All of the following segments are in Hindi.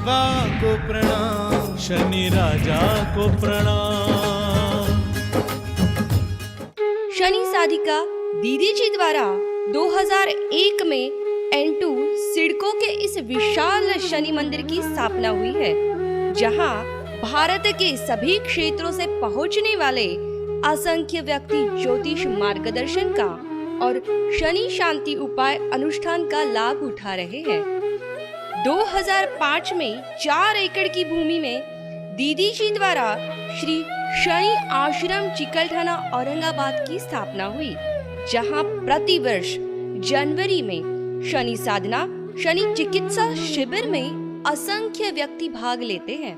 देवा को प्रणाम, शनि राजा को प्रणाम। शनि साधिका दीदी जी द्वारा 2001 में N2 सिडको के इस विशाल शनि मंदिर की स्थापना हुई है, जहां भारत के सभी क्षेत्रों से पहुंचने वाले असंख्य व्यक्ति ज्योतिष मार्गदर्शन का और शनि शांति उपाय अनुष्ठान का लाभ उठा रहे हैं। 2005 में 4 एकड़ की भूमि में दीदी जी द्वारा श्री शनि आश्रम चिकलठाना औरंगाबाद की स्थापना हुई, जहां प्रतिवर्ष जनवरी में शनि साधना, शनि चिकित्सा शिविर में असंख्य व्यक्ति भाग लेते हैं।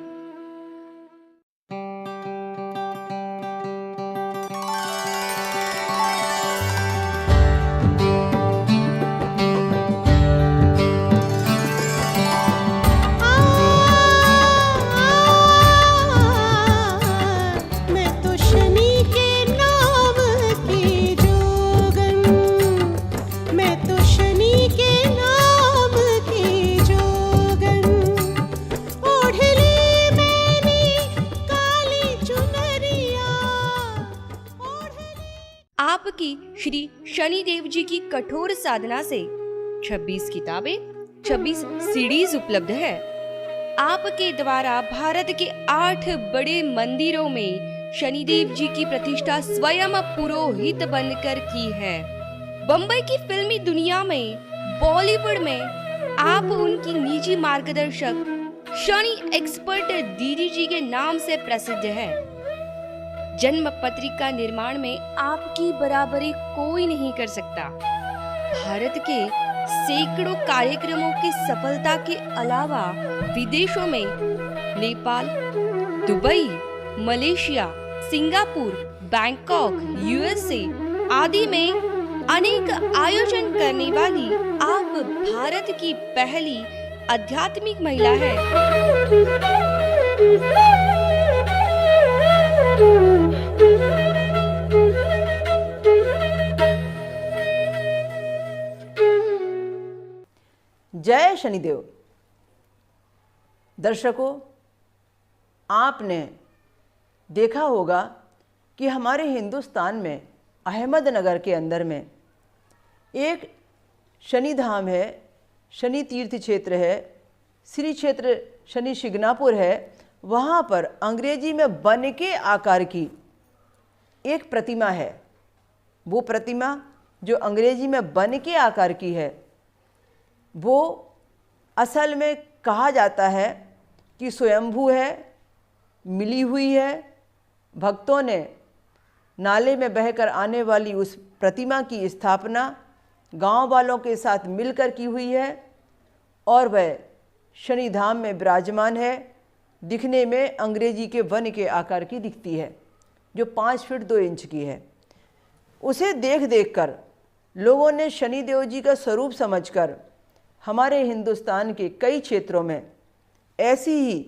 आपकी श्री शनि देव जी की कठोर साधना से 26 किताबें, 26 सीडीज उपलब्ध है। आपके द्वारा भारत के 8 बड़े मंदिरों में शनिदेव जी की प्रतिष्ठा स्वयं पुरोहित बनकर की है। बम्बई की फिल्मी दुनिया में, बॉलीवुड में आप उनकी निजी मार्गदर्शक शनि एक्सपर्ट दीदी जी के नाम से प्रसिद्ध है। जन्म पत्रिका निर्माण में आपकी बराबरी कोई नहीं कर सकता। भारत के सैकड़ों कार्यक्रमों की सफलता के अलावा विदेशों में Nepal, Dubai, Malaysia, Singapore, Bangkok, USA आदि में अनेक आयोजन करने वाली आप भारत की पहली आध्यात्मिक महिला है। जय शनिदेव। दर्शकों, आपने देखा होगा कि हमारे हिंदुस्तान में अहमदनगर के अंदर में एक शनि धाम है, शनि तीर्थ क्षेत्र है, श्री क्षेत्र शनि शिंगणापुर है। वहाँ पर अंग्रेजी में बन के आकार की एक प्रतिमा है। वो प्रतिमा जो अंग्रेजी में बन के आकार की है, वो असल में कहा जाता है कि स्वयंभू है, मिली हुई है। भक्तों ने नाले में बहकर आने वाली उस प्रतिमा की स्थापना गांव वालों के साथ मिलकर की हुई है और वह शनि धाम में विराजमान है। दिखने में अंग्रेजी के वन के आकार की दिखती है, जो 5 फीट 2 इंच की है। उसे देख देख कर लोगों ने शनिदेव जी का स्वरूप समझकर हमारे हिंदुस्तान के कई क्षेत्रों में ऐसी ही,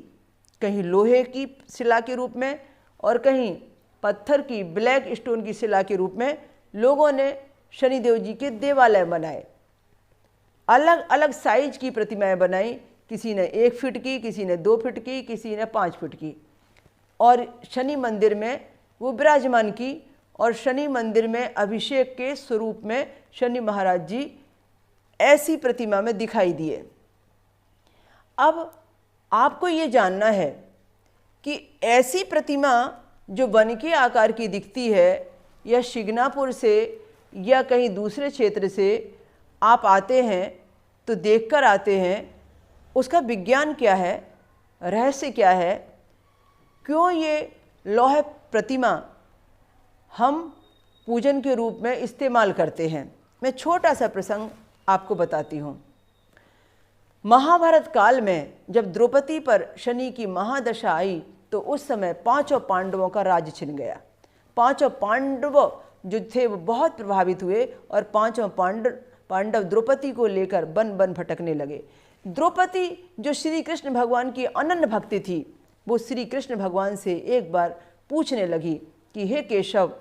कहीं लोहे की शिला के रूप में और कहीं पत्थर की ब्लैक स्टोन की शिला के रूप में लोगों ने शनिदेव जी के देवालय बनाए। अलग अलग साइज की प्रतिमाएं बनाई, किसी ने 1 फीट की, किसी ने 2 फीट की, किसी ने 5 फीट की, और शनि मंदिर में वो विराजमान की। और शनि मंदिर में अभिषेक के स्वरूप में शनि महाराज जी ऐसी प्रतिमा में दिखाई दिए। अब आपको ये जानना है कि ऐसी प्रतिमा जो वन के आकार की दिखती है, या शिंगणापुर से या कहीं दूसरे क्षेत्र से आप आते हैं तो देखकर आते हैं, उसका विज्ञान क्या है, रहस्य क्या है, क्यों ये लौह प्रतिमा हम पूजन के रूप में इस्तेमाल करते हैं। मैं छोटा सा प्रसंग आपको बताती हूँ। महाभारत काल में जब द्रौपदी पर शनि की महादशा आई तो उस समय 5 पांडवों का राज छिन गया। 5 पांडव जो थे वो बहुत प्रभावित हुए और 5 पांडव द्रौपदी को लेकर बन बन भटकने लगे। द्रौपदी जो श्री कृष्ण भगवान की अनन्य भक्ति थी, वो श्री कृष्ण भगवान से एक बार पूछने लगी कि हे केशव,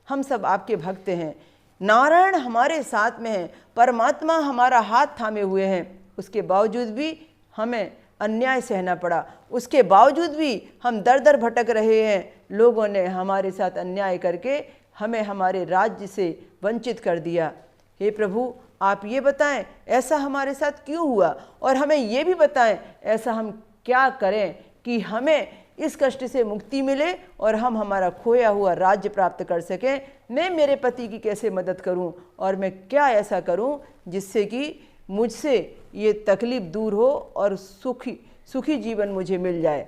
हम सब आपके भक्त हैं, नारायण हमारे साथ में हैं, परमात्मा हमारा हाथ थामे हुए हैं, उसके बावजूद भी हमें अन्याय सहना पड़ा, उसके बावजूद भी हम दर दर भटक रहे हैं। लोगों ने हमारे साथ अन्याय करके हमें हमारे राज्य से वंचित कर दिया। हे प्रभु, आप ये बताएं ऐसा हमारे साथ क्यों हुआ, और हमें ये भी बताएं ऐसा हम क्या करें कि हमें इस कष्ट से मुक्ति मिले और हम हमारा खोया हुआ राज्य प्राप्त कर सकें। मैं मेरे पति की कैसे मदद करूं, और मैं क्या ऐसा करूं जिससे कि मुझसे ये तकलीफ दूर हो और सुखी जीवन मुझे मिल जाए।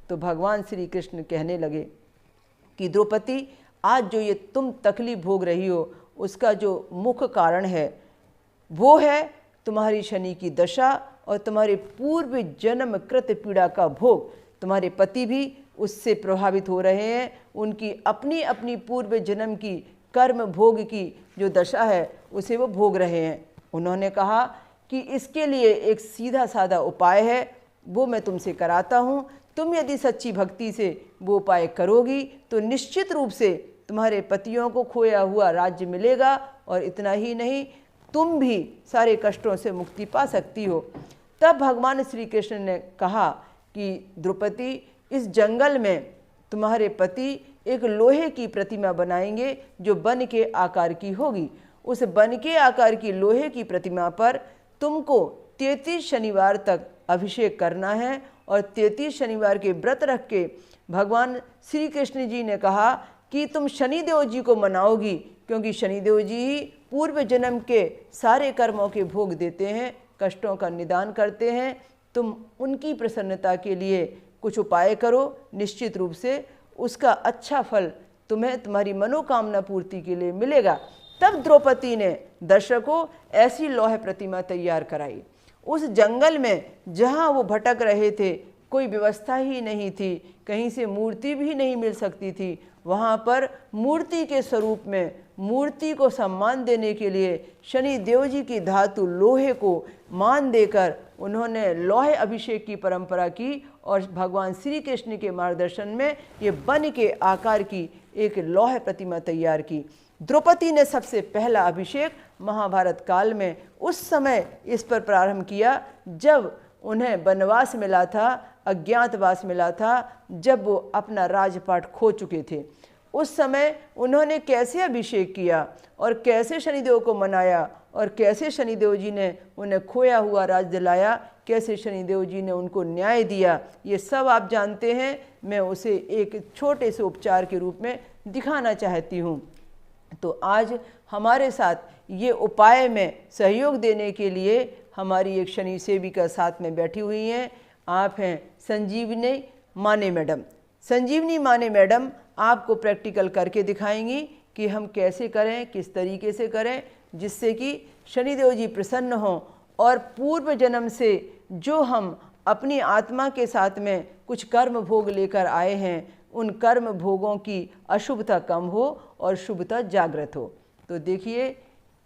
तो भगवान श्री कृष्ण कहने लगे कि द्रौपदी, आज जो ये तुम तकलीफ भोग रही हो उसका जो मुख्य कारण है वो है तुम्हारी शनि की दशा और तुम्हारे पूर्व जन्म कृत पीड़ा का भोग। तुम्हारे पति भी उससे प्रभावित हो रहे हैं, उनकी अपनी अपनी पूर्व जन्म की कर्म भोग की जो दशा है उसे वो भोग रहे हैं। उन्होंने कहा कि इसके लिए एक सीधा साधा उपाय है, वो मैं तुमसे कराता हूँ। तुम यदि सच्ची भक्ति से वो उपाय करोगी तो निश्चित रूप से तुम्हारे पतियों को खोया हुआ राज्य मिलेगा, और इतना ही नहीं, तुम भी सारे कष्टों से मुक्ति पा सकती हो। तब भगवान श्री कृष्ण ने कहा कि द्रौपदी, इस जंगल में तुम्हारे पति एक लोहे की प्रतिमा बनाएंगे जो बन के आकार की होगी। उस बन के आकार की लोहे की प्रतिमा पर तुमको 33 शनिवार तक अभिषेक करना है, और 33 शनिवार के व्रत रख के भगवान श्री कृष्ण जी ने कहा कि तुम शनिदेव जी को मनाओगी, क्योंकि शनिदेव जी ही पूर्व जन्म के सारे कर्मों के भोग देते हैं, कष्टों का निदान करते हैं। तुम उनकी प्रसन्नता के लिए कुछ उपाय करो, निश्चित रूप से उसका अच्छा फल तुम्हें तुम्हारी मनोकामना पूर्ति के लिए मिलेगा। तब द्रौपदी ने दर्शक को ऐसी लौह प्रतिमा तैयार कराई। उस जंगल में जहाँ वो भटक रहे थे कोई व्यवस्था ही नहीं थी, कहीं से मूर्ति भी नहीं मिल सकती थी। वहाँ पर मूर्ति के स्वरूप में मूर्ति को सम्मान देने के लिए शनि देव जी की धातु लोहे को मान देकर उन्होंने लौह अभिषेक की परंपरा की, और भगवान श्री कृष्ण के मार्गदर्शन में ये बन के आकार की एक लौह प्रतिमा तैयार की। द्रौपदी ने सबसे पहला अभिषेक महाभारत काल में उस समय इस पर प्रारंभ किया जब उन्हें वनवास मिला था, अज्ञातवास मिला था, जब वो अपना राजपाट खो चुके थे। उस समय उन्होंने कैसे अभिषेक किया और कैसे शनिदेव को मनाया, और कैसे शनिदेव जी ने उन्हें खोया हुआ राज दिलाया, कैसे शनिदेव जी ने उनको न्याय दिया, ये सब आप जानते हैं। मैं उसे एक छोटे से उपचार के रूप में दिखाना चाहती हूँ। तो आज हमारे साथ ये उपाय में सहयोग देने के लिए हमारी एक शनि सेविका साथ में बैठी हुई हैं। आप हैं संजीवनी माने मैडम। संजीवनी माने मैडम आपको प्रैक्टिकल करके दिखाएंगी कि हम कैसे करें, किस तरीके से करें, जिससे कि शनिदेव जी प्रसन्न हों और पूर्व जन्म से जो हम अपनी आत्मा के साथ में कुछ कर्म भोग लेकर आए हैं, उन कर्म भोगों की अशुभता कम हो और शुभता जागृत हो। तो देखिए,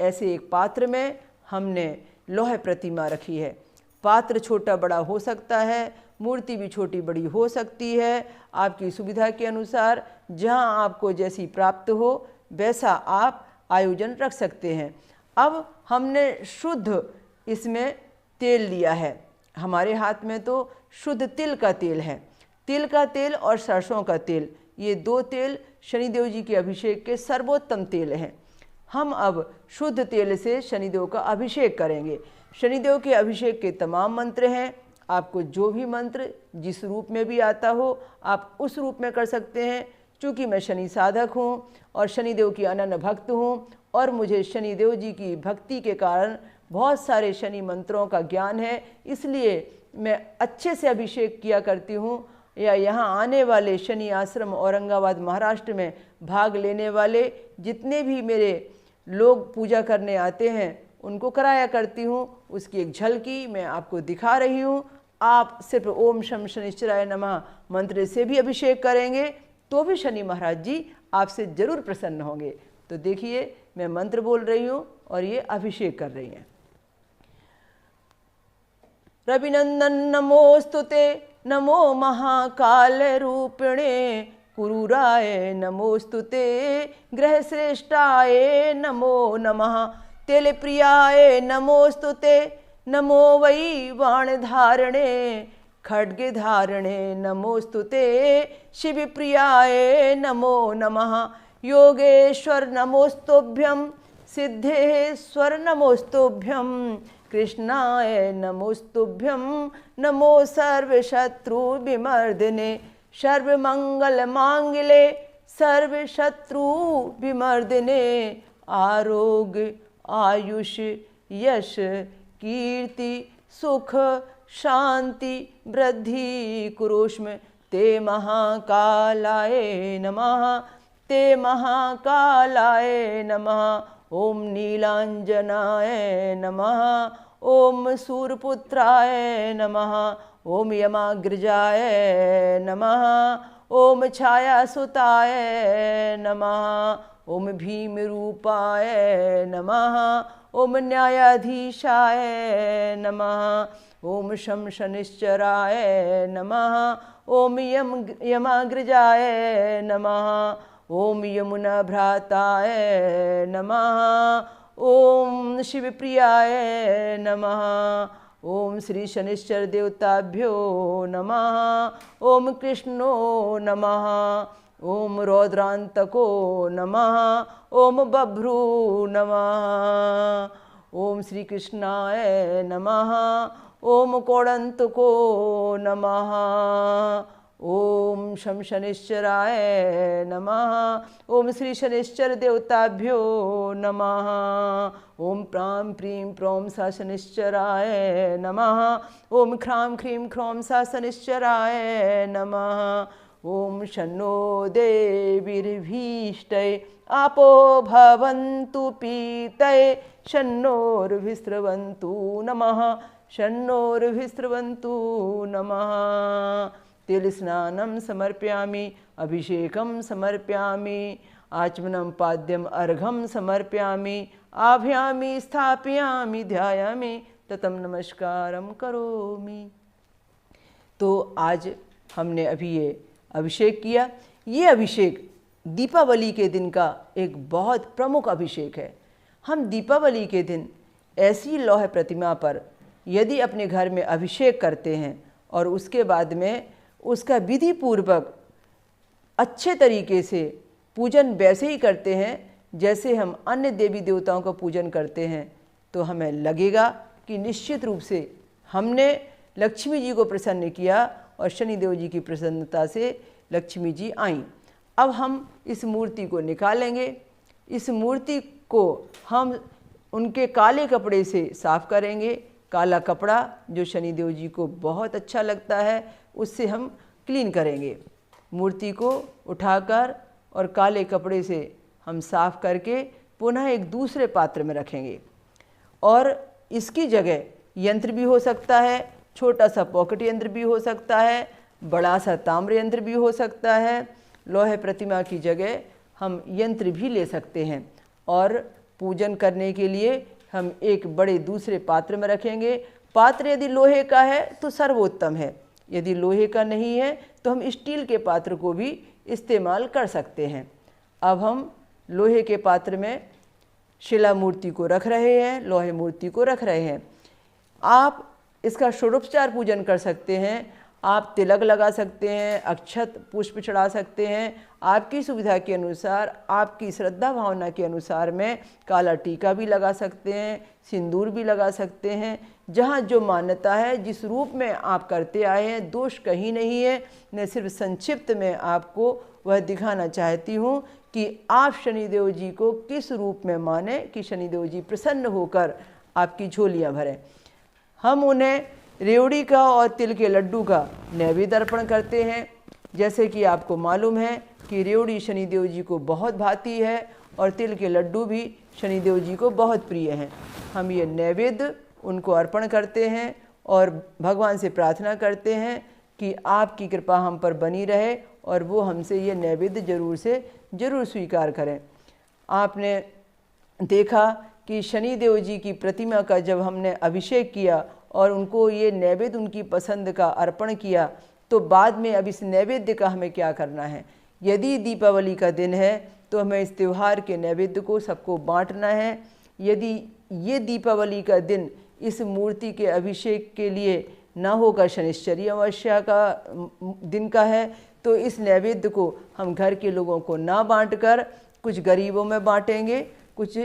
ऐसे एक पात्र में हमने लौह प्रतिमा रखी है। पात्र छोटा बड़ा हो सकता है, मूर्ति भी छोटी बड़ी हो सकती है, आपकी सुविधा के अनुसार जहाँ आपको जैसी प्राप्त हो वैसा आप आयोजन रख सकते हैं। अब हमने शुद्ध इसमें तेल लिया है। हमारे हाथ में तो शुद्ध तिल का तेल है। तिल का तेल और सरसों का तेल, ये दो तेल शनिदेव जी के अभिषेक के सर्वोत्तम तेल हैं। हम अब शुद्ध तेल से शनिदेव का अभिषेक करेंगे। शनिदेव के अभिषेक के तमाम मंत्र हैं। आपको जो भी मंत्र जिस रूप में भी आता हो आप उस रूप में कर सकते हैं। चूँकि मैं शनि साधक हूँ और शनिदेव की अनन्य भक्त हूँ, और मुझे शनिदेव जी की भक्ति के कारण बहुत सारे शनि मंत्रों का ज्ञान है, इसलिए मैं अच्छे से अभिषेक किया करती हूँ। या यहाँ आने वाले शनि आश्रम औरंगाबाद महाराष्ट्र में भाग लेने वाले जितने भी मेरे लोग पूजा करने आते हैं उनको कराया करती हूँ। उसकी एक झलकी मैं आपको दिखा रही हूँ। आप सिर्फ ओम शम शनिश्चराय नमः मंत्र से भी अभिषेक करेंगे तो भी शनि महाराज जी आपसे जरूर प्रसन्न होंगे। तो देखिए, मैं मंत्र बोल रही हूँ और ये अभिषेक कर रही हैं। रविनंदन नमोस्तुते, नमो महाकाल रूपिणे, कुरूराय नमोस्तुते, ग्रह श्रेष्ठाय नमो नमः, तेल प्रियाय नमोस्तुते, नमो वै वाण धारणे, खड्गे धारणे नमोस्तुते, शिवप्रियाय नमो नमः, योगेश्वर नमोस्तुभ्यं, सिद्धेश्वर नमोस्तुभ्यं, कृष्णाय नमोस्तुभ्यं, नमो सर्वशत्रुविमर्दिने, सर्वमंगलमांगल्ये सर्वशत्रुविमर्दिने, आरोग्य आयुष यश कीर्ति सुख शांति वृद्धि कुरुष्म, ते महाकालाय नमः, ते महाकालाय नमः। ओम नीलांजनाय नमः, ओम सूरपुत्राय नमः, ओम यमाग्रजाय नमः, ओम छायासुताय नमः, ओम भीमरूपाय नमः, ओम न्यायाधीशाय नमः, ओम शमशनिश्चराय नमः, ओम यमाग्रजाय नमः, ओम यमुना भ्राताय नमः, ओम शिवप्रियाय नमः, ओम श्री शनिश्चर देवताभ्यो नमः, ओम कृष्णो नमः, ओम रौद्रांतको नमः, ओम बभ्रू नमः, ओम श्री कृष्णाय नमः, ओम कोड़ंतको नमः, ओम शमशनिश्चराय नमः, ओम श्री शनिश्चर देवताभ्यो नमः, ओम प्रां प्रीं प्रों सा शनिश्चराय नमः, ओम ख्रां ख्रीं ख्रौं सा शनिश्चराय नमः, ओम शन्नो देवीर्भीष्टये आपो भवन्तु पीतये, शन्नोर्भिस्रवन्तु नमः, शन्नोर्भिस्रवन्तु नमः। तिल स्नानं समर्पयामि, अभिषेकं समर्पयामि, आचमनं पाद्यम अर्घं समर्पयामि, आभयामि स्थापयामि ध्यायामि, ततं नमस्कारं करोमि। तो आज हमने अभी ये अभिषेक किया। ये अभिषेक दीपावली के दिन का एक बहुत प्रमुख अभिषेक है। हम दीपावली के दिन ऐसी लौह प्रतिमा पर यदि अपने घर में अभिषेक करते हैं और उसके बाद में उसका विधि पूर्वक अच्छे तरीके से पूजन वैसे ही करते हैं जैसे हम अन्य देवी देवताओं का पूजन करते हैं, तो हमें लगेगा कि निश्चित रूप से हमने लक्ष्मी जी को प्रसन्न किया और शनिदेव जी की प्रसन्नता से लक्ष्मी जी आईं। अब हम इस मूर्ति को निकालेंगे। इस मूर्ति को हम उनके काले कपड़े से साफ करेंगे। काला कपड़ा जो शनिदेव जी को बहुत अच्छा लगता है, उससे हम क्लीन करेंगे। मूर्ति को उठाकर और काले कपड़े से हम साफ करके पुनः एक दूसरे पात्र में रखेंगे। और इसकी जगह यंत्र भी हो सकता है, छोटा सा पॉकेट यंत्र भी हो सकता है, बड़ा सा ताम्र यंत्र भी हो सकता है। लोहे प्रतिमा की जगह हम यंत्र भी ले सकते हैं और पूजन करने के लिए हम एक बड़े दूसरे पात्र में रखेंगे। पात्र यदि लोहे का है तो सर्वोत्तम है, यदि लोहे का नहीं है तो हम स्टील के पात्र को भी इस्तेमाल कर सकते हैं। अब हम लोहे के पात्र में शिला मूर्ति को रख रहे हैं, लोहे मूर्ति को रख रहे हैं। आप इसका षोडोपचार पूजन कर सकते हैं। आप तिलक लगा सकते हैं, अक्षत पुष्प चढ़ा सकते हैं। आपकी सुविधा के अनुसार, आपकी श्रद्धा भावना के अनुसार में काला टीका भी लगा सकते हैं, सिंदूर भी लगा सकते हैं। जहाँ जो मान्यता है, जिस रूप में आप करते आए हैं, दोष कहीं नहीं है। मैं सिर्फ संक्षिप्त में आपको वह दिखाना चाहती हूँ कि आप शनिदेव जी को किस रूप में माने कि शनिदेव जी प्रसन्न होकर आपकी झोलियाँ भरें। हम उन्हें रेवड़ी का और तिल के लड्डू का नैवेद्य अर्पण करते हैं। जैसे कि आपको मालूम है कि रेवड़ी शनिदेव जी को बहुत भाती है और तिल के लड्डू भी शनिदेव जी को बहुत प्रिय हैं। हम ये नैवेद्य उनको अर्पण करते हैं और भगवान से प्रार्थना करते हैं कि आपकी कृपा हम पर बनी रहे और वो हमसे ये नैवेद्य ज़रूर स्वीकार करें। आपने देखा कि शनिदेव जी की प्रतिमा का जब हमने अभिषेक किया और उनको ये नैवेद्य उनकी पसंद का अर्पण किया, तो बाद में अब इस नैवेद्य का हमें क्या करना है। यदि दीपावली का दिन है तो हमें इस त्यौहार के नैवेद्य को सबको बांटना है। यदि ये दीपावली का दिन इस मूर्ति के अभिषेक के लिए न होकर शनिश्चरी अमावस्या का दिन का है, तो इस नैवेद्य को हम घर के लोगों को ना बांटकर कुछ गरीबों में बांटेंगे, कुछ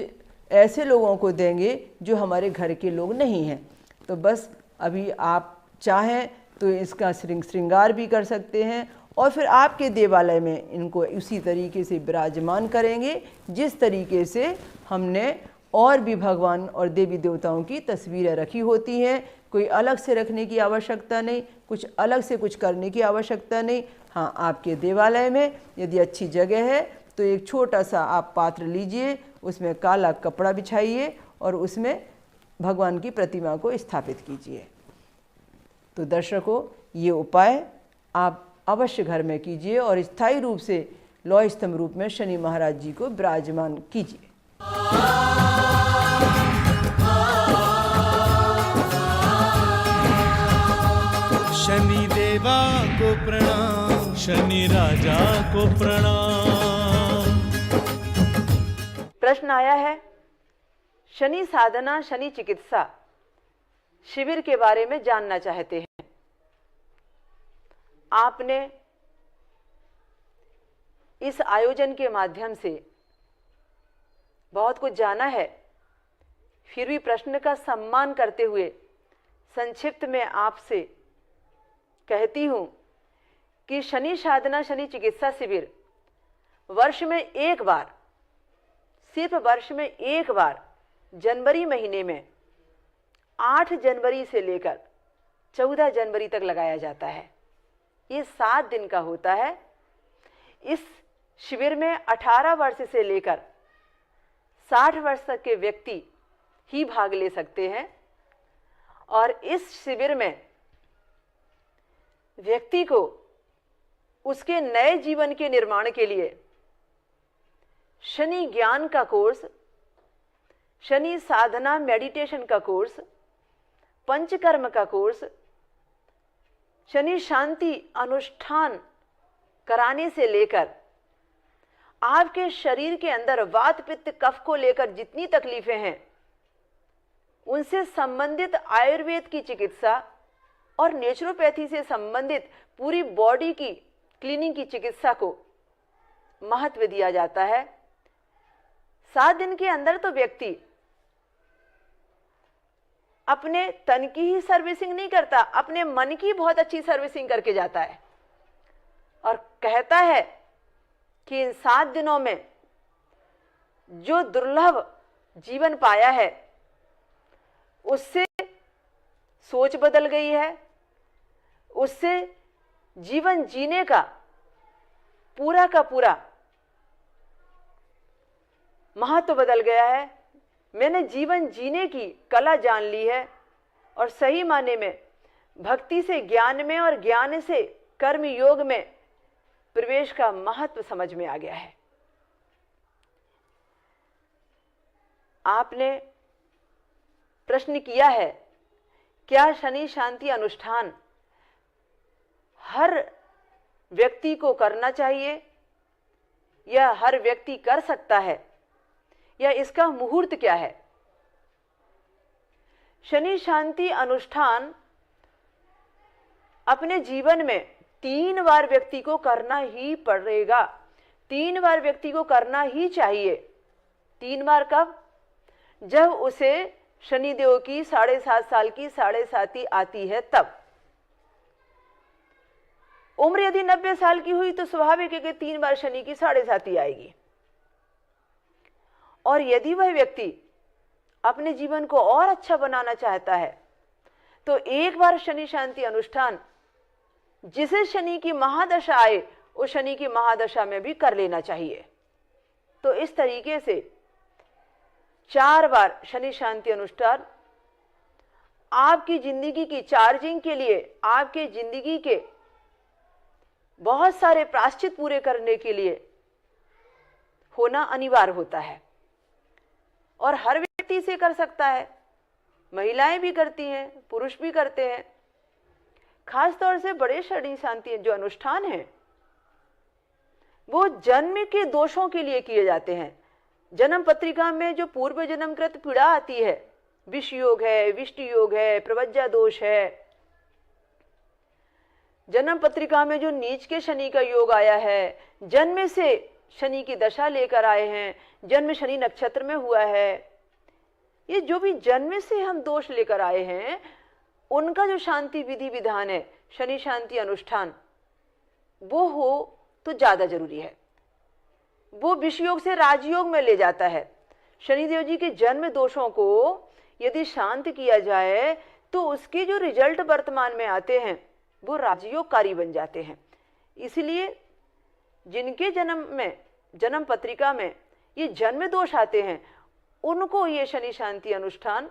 ऐसे लोगों को देंगे जो हमारे घर के लोग नहीं हैं। तो बस अभी आप चाहें तो इसका श्रृंगार भी कर सकते हैं और फिर आपके देवालय में इनको उसी तरीके से विराजमान करेंगे जिस तरीके से हमने और भी भगवान और देवी देवताओं की तस्वीरें रखी होती हैं। कोई अलग से रखने की आवश्यकता नहीं, कुछ अलग से कुछ करने की आवश्यकता नहीं। हाँ, आपके देवालय में यदि अच्छी जगह है तो एक छोटा सा आप पात्र लीजिए, उसमें काला कपड़ा बिछाइए और उसमें भगवान की प्रतिमा को स्थापित कीजिए। तो दर्शकों, ये उपाय आप अवश्य घर में कीजिए और स्थायी रूप से लौह स्तंभ रूप में शनि महाराज जी को विराजमान कीजिए। शनि देवा को प्रणाम, शनि राजा को प्रणाम। प्रश्न आया है, शनि साधना शनि चिकित्सा शिविर के बारे में जानना चाहते हैं। आपने इस आयोजन के माध्यम से बहुत कुछ जाना है, फिर भी प्रश्न का सम्मान करते हुए संक्षिप्त में आपसे कहती हूं कि शनि साधना शनि चिकित्सा शिविर वर्ष में एक बार, सिर्फ वर्ष में एक बार जनवरी महीने में 8 जनवरी से लेकर 14 जनवरी तक लगाया जाता है। ये 7 दिन का होता है। इस शिविर में 18 वर्ष से लेकर 60 वर्ष तक के व्यक्ति ही भाग ले सकते हैं और इस शिविर में व्यक्ति को उसके नए जीवन के निर्माण के लिए शनि ज्ञान का कोर्स, शनि साधना मेडिटेशन का कोर्स, पंचकर्म का कोर्स, शनि शांति अनुष्ठान कराने से लेकर आपके शरीर के अंदर वात पित्त कफ को लेकर जितनी तकलीफें हैं उनसे संबंधित आयुर्वेद की चिकित्सा और नेचुरोपैथी से संबंधित पूरी बॉडी की क्लीनिंग की चिकित्सा को महत्व दिया जाता है। 7 दिन के अंदर तो व्यक्ति अपने तन की ही सर्विसिंग नहीं करता, अपने मन की बहुत अच्छी सर्विसिंग करके जाता है और कहता है कि इन 7 दिनों में जो दुर्लभ जीवन पाया है उससे सोच बदल गई है, उससे जीवन जीने का पूरा महत्व बदल गया है। मैंने जीवन जीने की कला जान ली है और सही माने में भक्ति से ज्ञान में और ज्ञान से कर्म योग में प्रवेश का महत्व समझ में आ गया है। आपने प्रश्न किया है, क्या शनि शांति अनुष्ठान हर व्यक्ति को करना चाहिए या हर व्यक्ति कर सकता है या इसका मुहूर्त क्या है? शनि शांति अनुष्ठान अपने जीवन में 3 बार व्यक्ति को करना ही पड़ेगा, 3 बार व्यक्ति को करना ही चाहिए। 3 बार कब? जब उसे शनिदेव की 7.5 साल की 7.5 आती है तब। उम्र यदि 90 साल की हुई तो स्वाभाविक है कि 3 बार शनि की 7.5 आएगी। और यदि वह व्यक्ति अपने जीवन को और अच्छा बनाना चाहता है तो एक बार शनि शांति अनुष्ठान जिसे शनि की महादशा आए उस शनि की महादशा में भी कर लेना चाहिए। तो इस तरीके से 4 बार शनि शांति अनुष्ठान आपकी जिंदगी की चार्जिंग के लिए, आपके जिंदगी के बहुत सारे प्रायश्चित पूरे करने के लिए होना अनिवार्य होता है और हर व्यक्ति से कर सकता है। महिलाएं भी करती हैं, पुरुष भी करते हैं। खास तौर से बड़े शनि शांति जो अनुष्ठान हैं वो जन्म के दोषों के लिए किए जाते हैं। जन्म पत्रिका में जो पूर्व जन्मकृत पीड़ा आती है, विष योग है, विष्टि योग है, प्रवज्जा दोष है, जन्म पत्रिका में जो नीच के शनि का योग आया है, जन्म से शनि की दशा लेकर आए हैं, जन्म शनि नक्षत्र में हुआ है, ये जो भी जन्म से हम दोष लेकर आए हैं उनका जो शांति विधि विधान है, शनि शांति अनुष्ठान, वो हो तो ज़्यादा जरूरी है। वो विषयोग से राजयोग में ले जाता है। शनिदेव जी के जन्म दोषों को यदि शांत किया जाए तो उसके जो रिजल्ट वर्तमान में आते हैं वो राजयोगकारी बन जाते हैं। इसलिए जिनके जन्म पत्रिका में ये जन्म दोष आते हैं उनको ये शनि शांति अनुष्ठान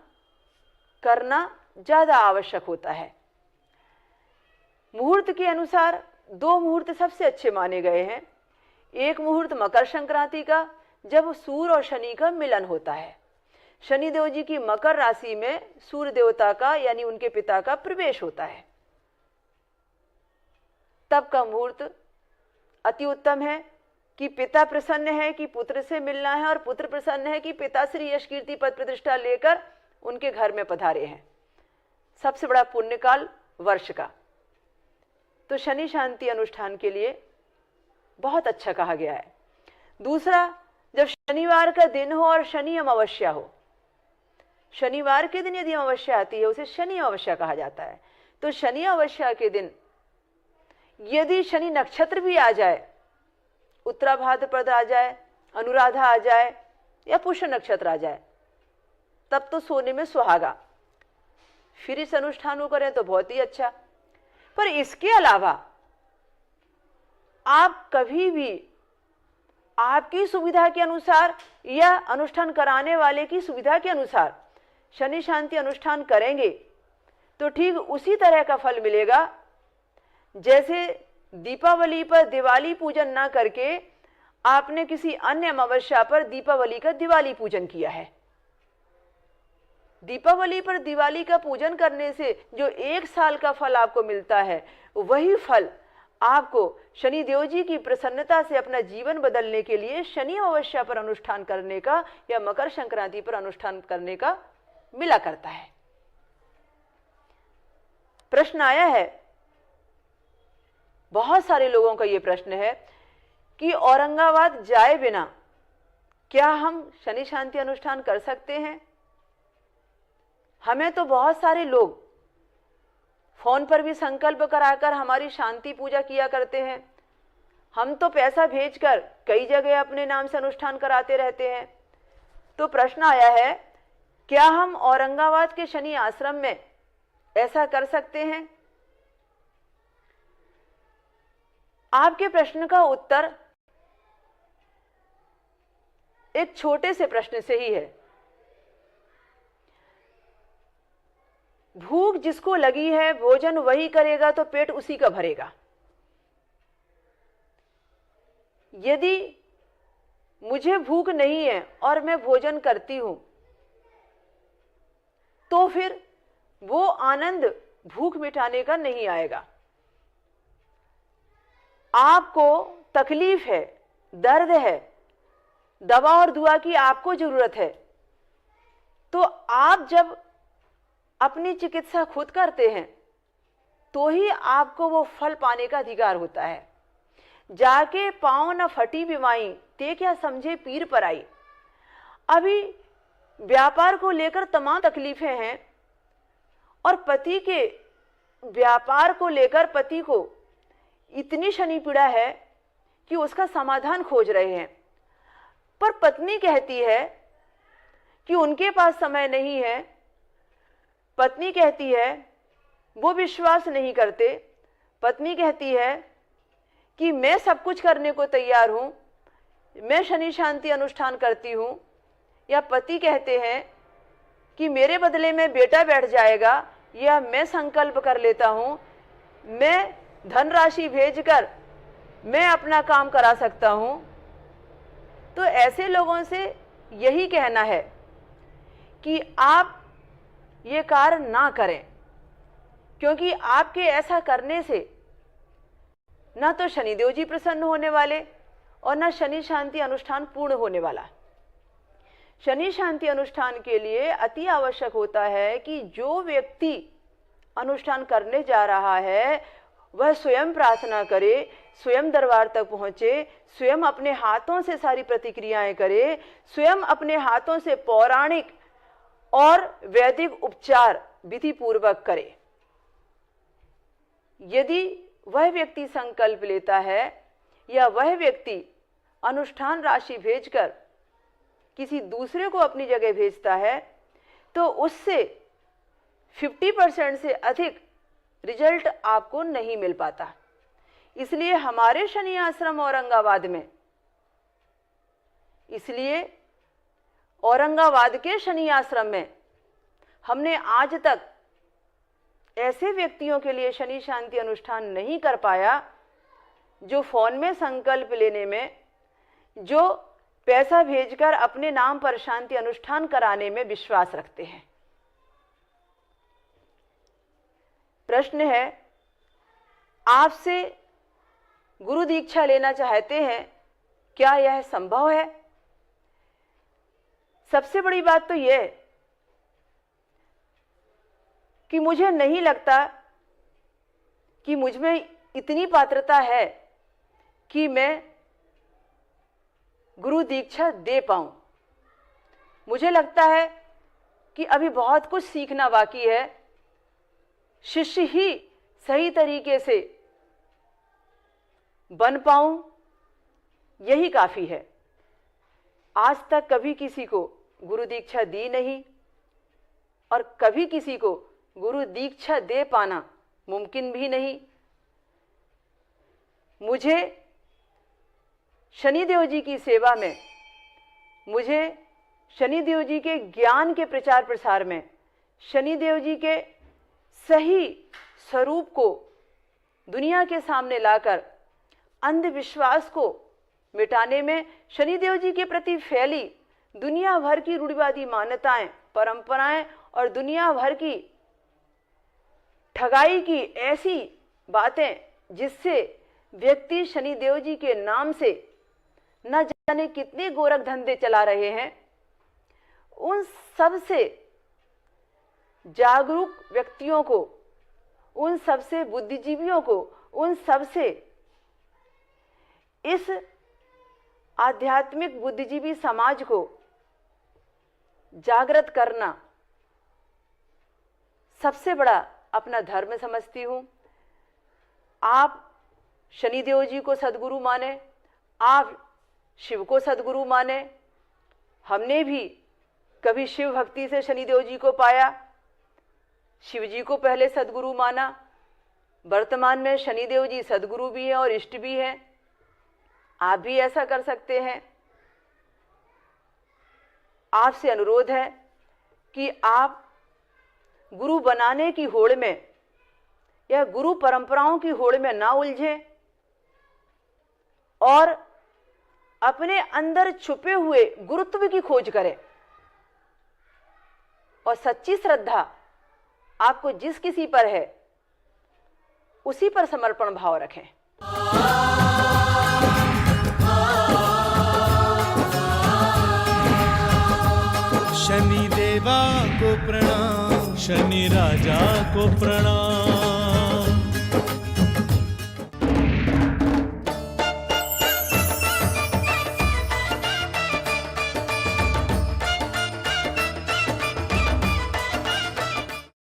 करना ज़्यादा आवश्यक होता है। मुहूर्त के अनुसार 2 मुहूर्त सबसे अच्छे माने गए हैं। एक मुहूर्त मकर संक्रांति का, जब सूर्य और शनि का मिलन होता है। शनिदेव जी की मकर राशि में सूर्य देवता का यानी उनके पिता का प्रवेश होता है, तब का मुहूर्त अति उत्तम है कि पिता प्रसन्न है कि पुत्र से मिलना है और पुत्र प्रसन्न है कि पिता श्री यश कीर्ति पद प्रतिष्ठा लेकर उनके घर में पधारे हैं। सबसे बड़ा पुण्यकाल वर्ष का, तो शनि शांति अनुष्ठान के लिए बहुत अच्छा कहा गया है। दूसरा, जब शनिवार का दिन हो और शनि अमावस्या हो, शनिवार के दिन यदि अमावस्या आती है उसे शनि अमावस्या कहा जाता है। तो शनि अमावस्या के दिन यदि शनि नक्षत्र भी आ जाए, उत्तरा भाद्रपद आ जाए, अनुराधा आ जाए या पुष्य नक्षत्र आ जाए, तब तो सोने में सुहागा। फिर इस अनुष्ठान को करें तो बहुत ही अच्छा। पर इसके अलावा आप कभी भी आपकी सुविधा के अनुसार या अनुष्ठान कराने वाले की सुविधा के अनुसार शनि शांति अनुष्ठान करेंगे तो ठीक उसी तरह का फल मिलेगा जैसे दीपावली पर दिवाली पूजन ना करके आपने किसी अन्य अमावस्या पर दीपावली का दिवाली पूजन किया है। दीपावली पर दिवाली का पूजन करने से जो 1 साल का फल आपको मिलता है, वही फल आपको शनिदेव जी की प्रसन्नता से अपना जीवन बदलने के लिए शनि अमावस्या पर अनुष्ठान करने का या मकर संक्रांति पर अनुष्ठान करने का मिला करता है। प्रश्न आया है, बहुत सारे लोगों का यह प्रश्न है कि औरंगाबाद जाए बिना क्या हम शनि शांति अनुष्ठान कर सकते हैं? हमें तो बहुत सारे लोग फोन पर भी संकल्प कराकर हमारी शांति पूजा किया करते हैं। हम तो पैसा भेजकर कई जगह अपने नाम से अनुष्ठान कराते रहते हैं। तो प्रश्न आया है, क्या हम औरंगाबाद के शनि आश्रम में ऐसा कर सकते हैं? आपके प्रश्न का उत्तर एक छोटे से प्रश्न से ही है। भूख जिसको लगी है भोजन वही करेगा तो पेट उसी का भरेगा। यदि मुझे भूख नहीं है और मैं भोजन करती हूं तो फिर वो आनंद भूख मिटाने का नहीं आएगा। आपको तकलीफ है, दर्द है, दवा और दुआ की आपको जरूरत है, तो आप जब अपनी चिकित्सा खुद करते हैं तो ही आपको वो फल पाने का अधिकार होता है। जाके पाँव न फटी बिमाई ते क्या समझे पीर पर आई। अभी व्यापार को लेकर तमाम तकलीफें हैं और पति के व्यापार को लेकर पति को इतनी शनि पीड़ा है कि उसका समाधान खोज रहे हैं, पर पत्नी कहती है कि उनके पास समय नहीं है। पत्नी कहती है वो विश्वास नहीं करते। पत्नी कहती है कि मैं सब कुछ करने को तैयार हूँ, मैं शनि शांति अनुष्ठान करती हूँ। या पति कहते हैं कि मेरे बदले में बेटा बैठ जाएगा या मैं संकल्प कर लेता हूँ, मैं धनराशि भेजकर मैं अपना काम करा सकता हूँ। तो ऐसे लोगों से यही कहना है कि आप ये कार्य ना करें, क्योंकि आपके ऐसा करने से ना तो शनिदेव जी प्रसन्न होने वाले और ना शनि शांति अनुष्ठान पूर्ण होने वाला। शनि शांति अनुष्ठान के लिए अति आवश्यक होता है कि जो व्यक्ति अनुष्ठान करने जा रहा है वह स्वयं प्रार्थना करे, स्वयं दरबार तक पहुँचे, स्वयं अपने हाथों से सारी प्रतिक्रियाएं करे, स्वयं अपने हाथों से पौराणिक और वैदिक उपचार विधि पूर्वक करे। यदि वह व्यक्ति संकल्प लेता है या वह व्यक्ति अनुष्ठान राशि भेजकर किसी दूसरे को अपनी जगह भेजता है, तो उससे 50% से अधिक रिजल्ट आपको नहीं मिल पाता। इसलिए हमारे शनि आश्रम औरंगाबाद में, इसलिए औरंगाबाद के शनि आश्रम में हमने आज तक ऐसे व्यक्तियों के लिए शनि शांति अनुष्ठान नहीं कर पाया जो फोन में संकल्प लेने में, जो पैसा भेजकर अपने नाम पर शांति अनुष्ठान कराने में विश्वास रखते हैं। प्रश्न है, आपसे गुरु दीक्षा लेना चाहते हैं, क्या यह संभव है? सबसे बड़ी बात तो यह कि मुझे नहीं लगता कि मुझ में इतनी पात्रता है कि मैं गुरु दीक्षा दे पाऊं। मुझे लगता है कि अभी बहुत कुछ सीखना बाकी है। शिष्य ही सही तरीके से बन पाऊं, यही काफी है। आज तक कभी किसी को गुरु दीक्षा दी नहीं और कभी किसी को गुरु दीक्षा दे पाना मुमकिन भी नहीं। मुझे शनिदेव जी की सेवा में, मुझे शनिदेव जी के ज्ञान के प्रचार प्रसार में, शनिदेव जी के सही स्वरूप को दुनिया के सामने लाकर अंधविश्वास को मिटाने में, शनिदेव जी के प्रति फैली दुनिया भर की रूढ़िवादी मान्यताएं, परंपराएं और दुनिया भर की ठगाई की ऐसी बातें जिससे व्यक्ति शनिदेव जी के नाम से न जाने कितने गोरख धंधे चला रहे हैं, उन सब से जागरूक व्यक्तियों को, उन सब से बुद्धिजीवियों को, उन सब से इस आध्यात्मिक बुद्धिजीवी समाज को जागृत करना सबसे बड़ा अपना धर्म समझती हूं। आप शनिदेव जी को सद्गुरु माने, आप शिव को सद्गुरु माने। हमने भी कभी शिव भक्ति से शनिदेव जी को पाया, शिव जी को पहले सद्गुरु माना। वर्तमान में शनिदेव जी सद्गुरु भी हैं और इष्ट भी हैं। आप भी ऐसा कर सकते हैं। आपसे अनुरोध है कि आप गुरु बनाने की होड़ में या गुरु परंपराओं की होड़ में ना उलझें और अपने अंदर छुपे हुए गुरुत्व की खोज करें और सच्ची श्रद्धा आपको जिस किसी पर है उसी पर समर्पण भाव रखें। शनि देवा को प्रणाम, शनि राजा को प्रणाम।